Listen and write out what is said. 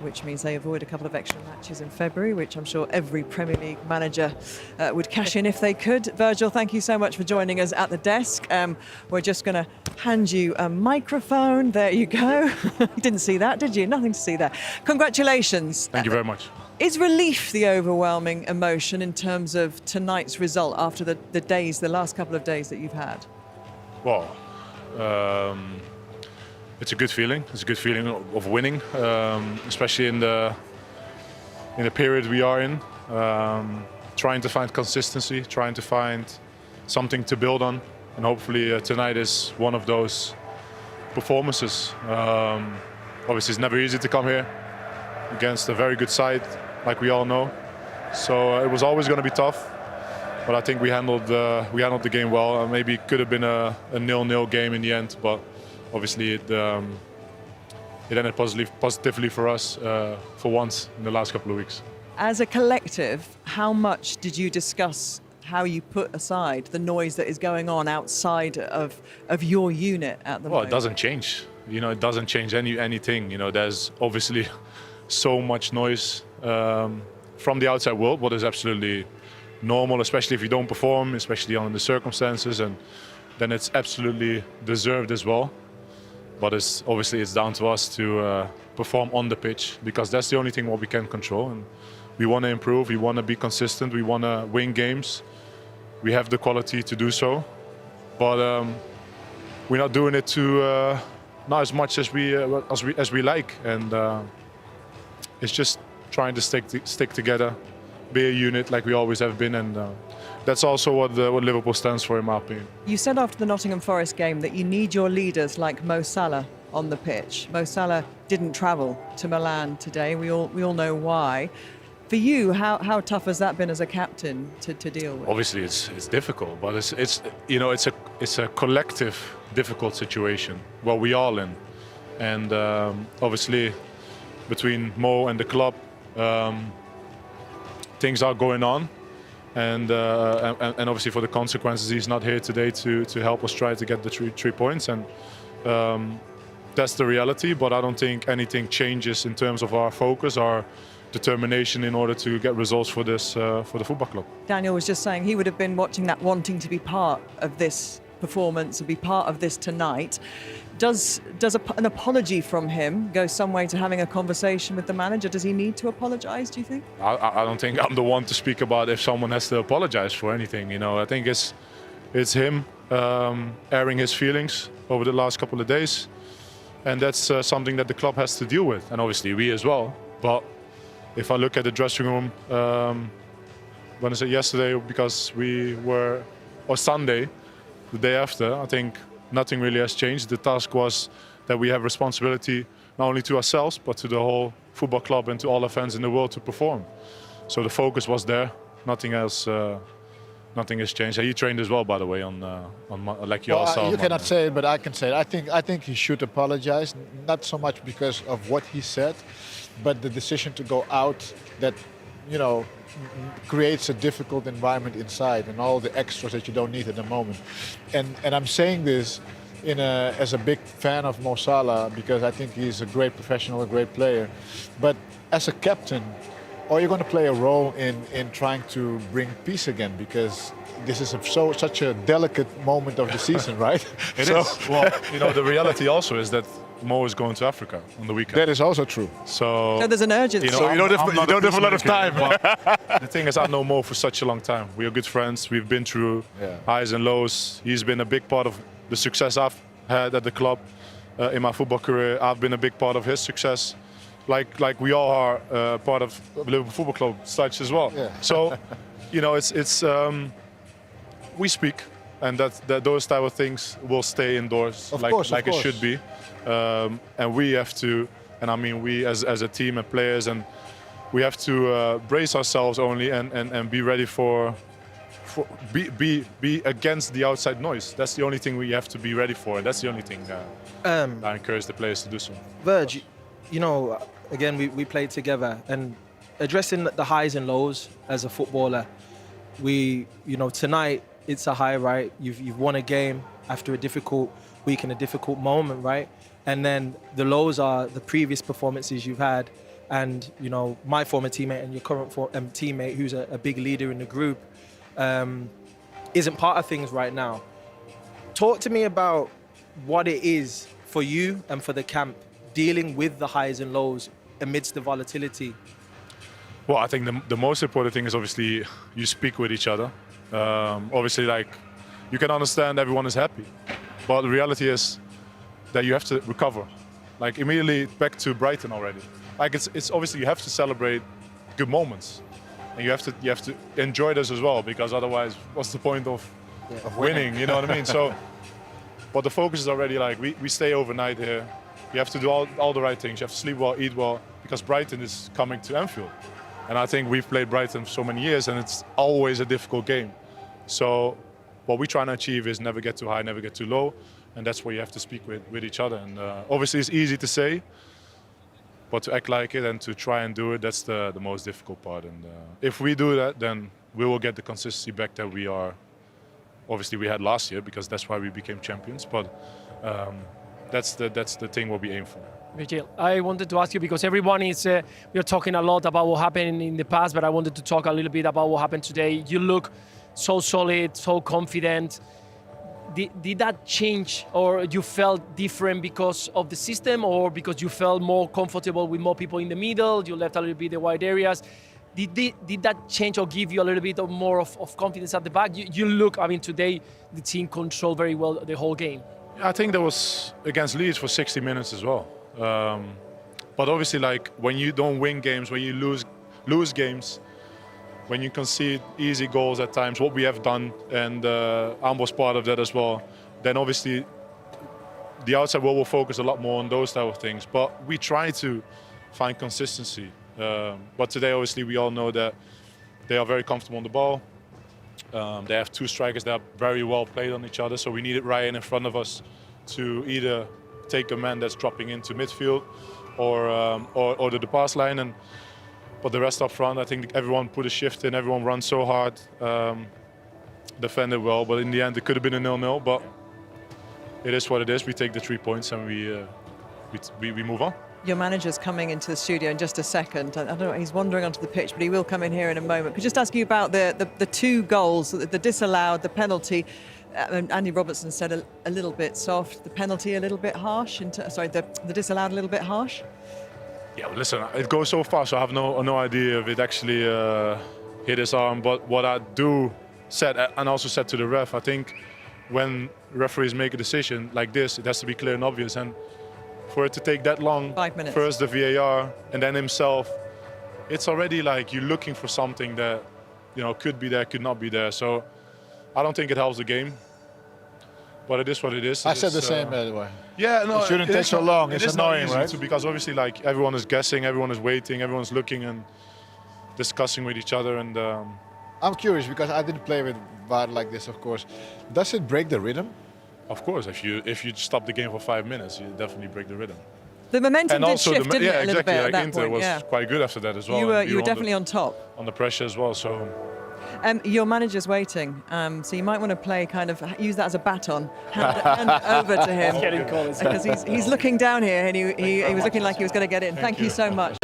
which means they avoid a couple of extra matches in February, which I'm sure every Premier League manager would cash in if they could. Virgil, thank you so much for joining us at the desk. We're just going to hand you a microphone. There you go. You didn't see that, did you? Nothing to see there. Congratulations. Thank you very much. Is relief the overwhelming emotion in terms of tonight's result after the last couple of days that you've had? Well, it's a good feeling. It's a good feeling of winning, especially in the period we are in. Trying to find consistency, trying to find something to build on, and hopefully tonight is one of those performances. Obviously, it's never easy to come here against a very good side, like we all know. So it was always going to be tough, but I think we handled the game well. Maybe it could have been a 0-0 game in the end, but obviously it ended positively for us for once in the last couple of weeks. As a collective, how much did you discuss how you put aside the noise that is going on outside of your unit at the moment? Well, it doesn't change. It doesn't change anything. There's obviously so much noise from the outside world, what is absolutely normal, especially if you don't perform, especially under the circumstances, and then it's absolutely deserved as well. But it's down to us to perform on the pitch, because that's the only thing what we can control. And we want to improve, we want to be consistent, we want to win games. We have the quality to do so, but we're not doing it to not as much as we like, and it's just trying to stick together, be a unit like we always have been, and that's also what Liverpool stands for, in my opinion. You said after the Nottingham Forest game that you need your leaders like Mo Salah on the pitch. Mo Salah didn't travel to Milan today. We all know why. For you, how tough has that been as a captain to deal with? Obviously, it's difficult, but it's a collective difficult situation where we all in, and obviously between Mo and the club, things are going on, and obviously for the consequences, he's not here today to help us try to get the three points, and that's the reality. But I don't think anything changes in terms of our focus, our determination in order to get results for the football club. Daniel was just saying he would have been watching that, wanting to be part of this performance and be part of this tonight. Does an apology from him go some way to having a conversation with the manager? Does he need to apologise, do you think? I don't think I'm the one to speak about if someone has to apologise for anything. I think it's him airing his feelings over the last couple of days, and that's something that the club has to deal with, and obviously we as well. But if I look at the dressing room, when I say yesterday, because or Sunday, the day after, I think nothing really has changed. The task was that we have responsibility not only to ourselves, but to the whole football club and to all the fans in the world to perform. So the focus was there. Nothing else. Nothing has changed. He trained as well, by the way, on like you all saw. You cannot say it, but I can say it. I think he should apologize, not so much because of what he said, but the decision to go out that, creates a difficult environment inside and all the extras that you don't need at the moment. And I'm saying this as a big fan of Mo Salah, because I think he's a great professional, a great player. But as a captain, are you going to play a role in trying to bring peace again? Because this is such a delicate moment of the season, right? It is. Well, the reality also is that Mo is going to Africa on the weekend. That is also true. So there's an urgency. So you don't have a lot of time. The thing is, I know Mo for such a long time. We are good friends. We've been through highs and lows. He's been a big part of the success I've had at the club in my football career. I've been a big part of his success. Like we all are part of Liverpool Football Club such as well. Yeah. So, it's we speak, and that those type of things will stay indoors, of course. It should be. And we have to, and I mean we as a team and players, and we have to brace ourselves only and be ready be against the outside noise. That's the only thing we have to be ready for, and that's the only thing I encourage the players to do so. Virg, again, we played together, and addressing the highs and lows as a footballer, tonight it's a high, right? You've won a game after a difficult week and a difficult moment, right? And then the lows are the previous performances you've had, and you know my former teammate and your current teammate, who's a big leader in the group, isn't part of things right now. Talk to me about what it is for you and for the camp dealing with the highs and lows amidst the volatility. Well, I think the most important thing is obviously you speak with each other. Obviously, like, you can understand everyone is happy, but the reality is that you have to recover. Like, immediately back to Brighton already. Like, it's obviously you have to celebrate good moments, and you have to enjoy this as well, because otherwise, what's the point of winning? You know what I mean? So, but the focus is already like we stay overnight here. You have to do all the right things. You have to sleep well, eat well, because Brighton is coming to Anfield. And I think we've played Brighton for so many years, and it's always a difficult game. So what we try to achieve is never get too high, never get too low. And that's where you have to speak with each other. And obviously it's easy to say, but to act like it and to try and do it, that's the most difficult part. And if we do that, then we will get the consistency back that we had last year, because that's why we became champions. But that's the thing what we aim for. Virgil, I wanted to ask you, because everyone is, we're talking a lot about what happened in the past, but I wanted to talk a little bit about what happened today. You look so solid, so confident. Did that change, or you felt different because of the system, or because you felt more comfortable with more people in the middle, you left a little bit the wide areas? Did that change or give you a little bit more of confidence at the back? You look, I mean, today the team controlled very well the whole game. I think that was against Leeds for 60 minutes as well. But obviously, like, when you don't win games, when you lose games, when you concede easy goals at times, what we have done, and Am was part of that as well, then obviously the outside world will focus a lot more on those type of things. But we try to find consistency. But today, obviously, we all know that they are very comfortable on the ball. They have two strikers that are very well played on each other, so we needed Ryan in front of us to either take a man that's dropping into midfield or the pass line. But the rest up front, I think everyone put a shift in, everyone runs so hard, defended well, but in the end it could have been a 0-0, but it is what it is. We take the 3 points and we move on. Your manager's coming into the studio in just a second. I don't know, he's wandering onto the pitch, but he will come in here in a moment. Could just ask you about the two goals, the disallowed, the penalty. Andy Robertson said a little bit soft, the penalty a little bit harsh, the disallowed a little bit harsh? Yeah, well, listen, it goes so fast, so I have no idea if it actually hit his arm. But what I said, and also said to the ref, I think when referees make a decision like this, it has to be clear and obvious. And for it to take that long, 5 minutes. First the VAR and then himself, it's already like you're looking for something that, you know, could be there, could not be there. So I don't think it helps the game, but it is what it is. I said the same, by the way. Yeah, no, it shouldn't take so long. It's annoying, right? Because obviously, like, everyone is guessing, everyone is waiting, everyone's looking and discussing with each other. And I'm curious, because I didn't play with VAR like this, of course. Does it break the rhythm? Of course, if you stop the game for 5 minutes, you definitely break the rhythm. The momentum And did also, shift, didn't it, a little exactly. bit Like at that Inter point, was yeah. quite good after that as well. You were definitely on top. On the pressure as well. So your manager's waiting, so you might want to play use that as a baton, hand it over to him, Getting calls. because he's looking down here, and he was looking like he was going to get in. Thank you so much.